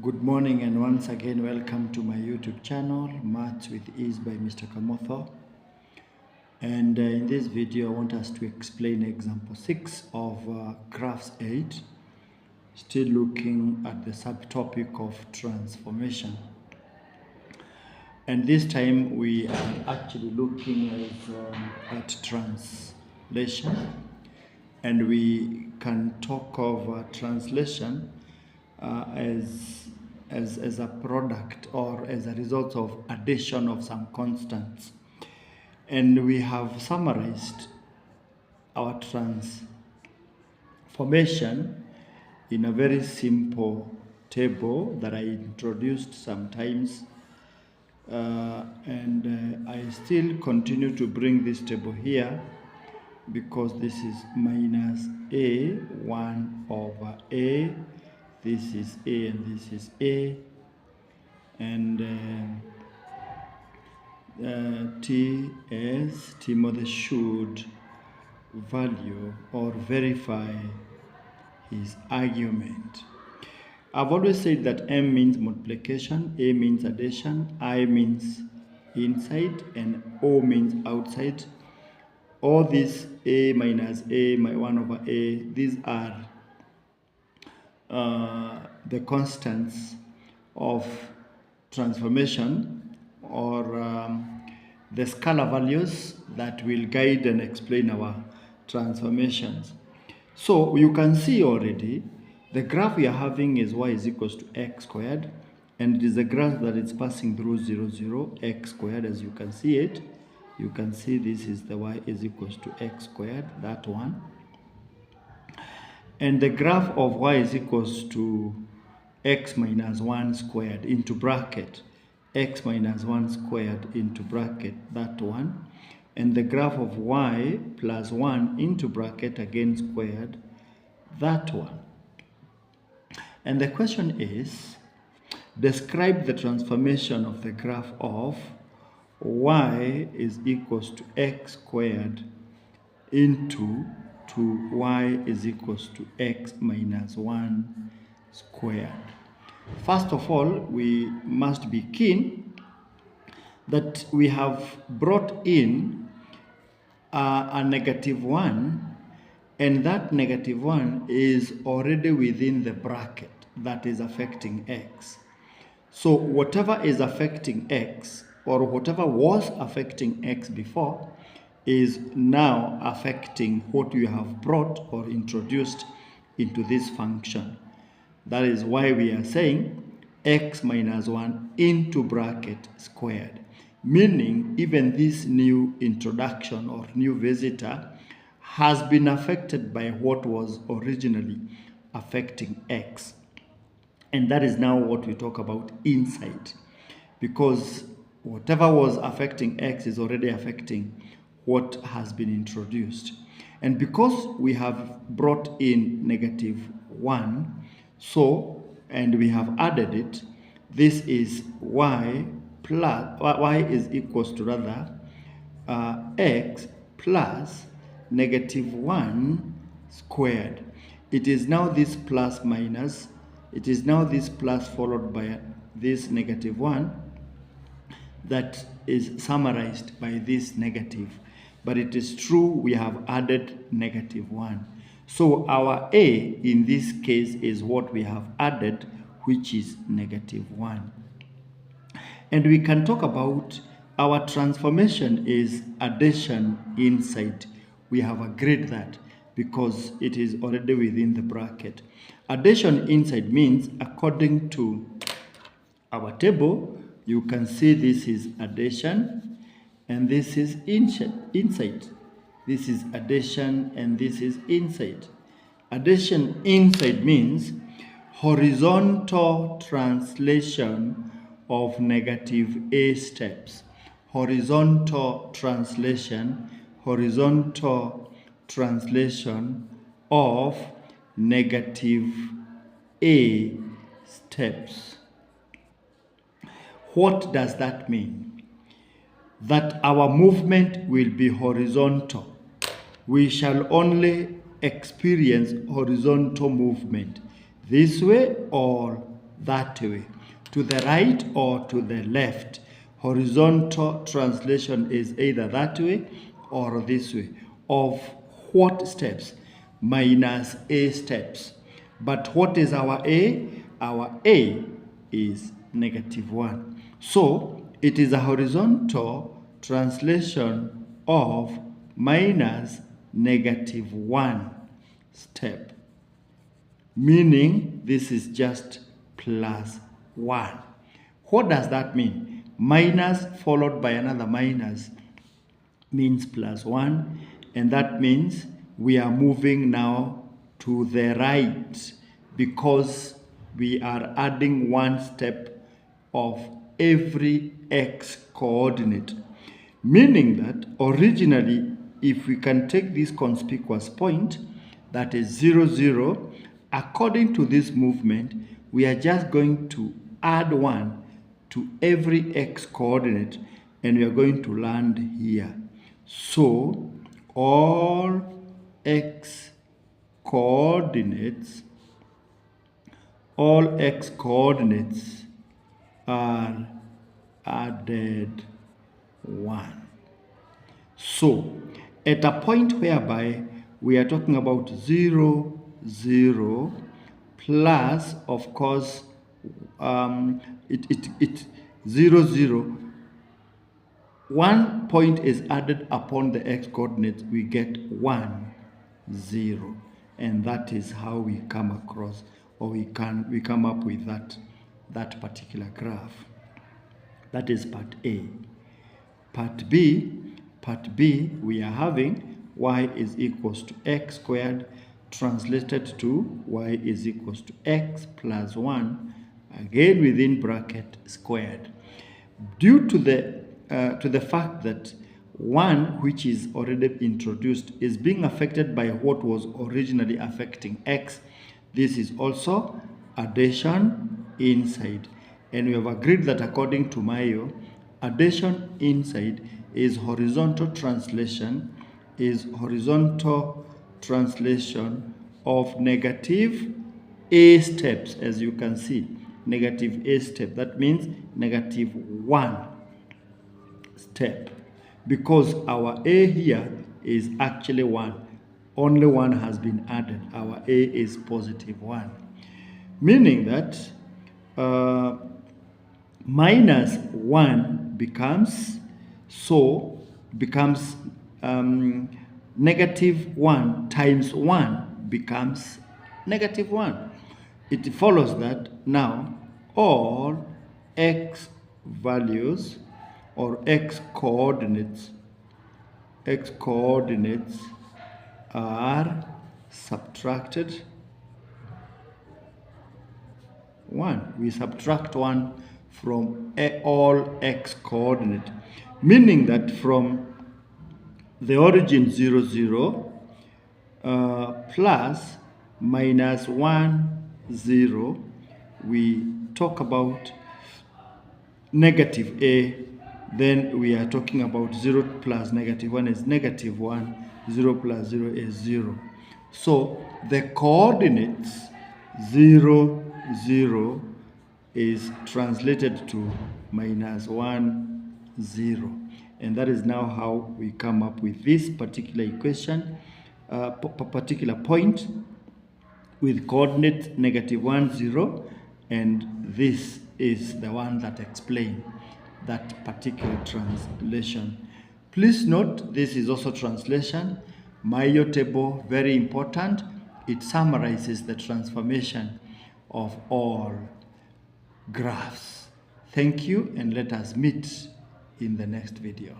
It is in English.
Good morning and once again welcome to my YouTube channel, Maths with Ease by Mr. Kamotho. And in this video I want us to explain example 6 of graphs 8, still looking at the subtopic of transformation. And this time we are actually looking at translation, and we can talk of translation as a product or as a result of addition of some constants. And we have summarized our transformation in a very simple table that I introduced sometimes, and I still continue to bring this table here because this is minus a 1 over a, this is a and this is a, and T as Timothy should value or verify his argument. I've always said that M means multiplication, A means addition, I means inside, and O means outside. All these A minus A, 1 over A, these are the constants of transformation, or the scalar values that will guide and explain our transformations. So you can see already the graph we are having is y is equals to x squared, and it is a graph that is passing through 0, 0, x squared. As you can see it, you can see this is the y is equals to x squared, that one. And the graph of y is equals to x minus 1 squared into bracket, x minus 1 squared into bracket, that one. And the graph of y plus 1 into bracket again squared, that one. And the question is, describe the transformation of the graph of y is equals to x squared into y is equals to x minus 1 squared. First of all, we must be keen that we have brought in a negative 1, and that negative 1 is already within the bracket that is affecting x. So whatever is affecting x, or whatever was affecting x before, is now affecting what you have brought or introduced into this function. That is why we are saying x minus 1 into bracket squared, meaning even this new introduction or new visitor has been affected by what was originally affecting x. And that is now what we talk about inside, because whatever was affecting x is already affecting what has been introduced. And because we have brought in negative 1, so, and we have added it, this is y plus, y is equals to rather x plus negative 1 squared. It is now this plus minus, it is now this plus followed by this negative 1 that is summarized by this negative. But it is true we have added negative 1. So our a in this case is what we have added, which is negative 1. And we can talk about our transformation is addition inside. We have agreed that because it is already within the bracket. Addition inside means, according to our table, you can see this is addition and this is inside. This is addition and this is inside. Addition inside means horizontal translation of negative a steps. Horizontal translation of negative a steps. What does that mean? That our movement will be horizontal. We shall only experience horizontal movement this way or that way. To the right or to the left. Horizontal translation is either that way or this way. Of what steps? Minus a steps. But what is our a? Our a is -1. So it is a horizontal translation of minus -1 step, meaning this is just +1. What does that mean? Minus followed by another minus means +1, and that means we are moving now to the right because we are adding one step of every x coordinate, meaning that originally if we can take this conspicuous point that is 0, 0, according to this movement we are just going to add 1 to every x coordinate and we are going to land here. So all x coordinates are added 1. So at a point whereby we are talking about 0, 0 plus, of course, 0, 0, 1 point is added upon the x coordinates, we get 1, 0, and that is how we come across, or we come up with that particular graph. That is part A. Part B, we are having y is equals to x squared translated to y is equals to x plus 1, again within bracket squared. Due to the fact that 1, which is already introduced, is being affected by what was originally affecting x, this is also addition inside. And we have agreed that according to Mayo, addition inside is horizontal translation of negative a steps, as you can see, negative a step. That means -1 step, because our a here is actually 1. Only 1 has been added. Our a is +1, meaning that -1 becomes -1 times 1 becomes -1. It follows that now all x values or x coordinates are subtracted 1. We subtract 1 from all x coordinate, meaning that from the origin 0, 0 plus -1, 0, we talk about negative a, then we are talking about 0 plus -1 is -1, 0 plus 0 is 0. So the coordinates 0, 0 is translated to -1, 0. And that is now how we come up with this particular equation, particular point with coordinate -1, 0, and this is the one that explains that particular translation. Please note, this is also translation. Mayo table, very important. It summarizes the transformation of all graphs. Thank you, and let us meet in the next video.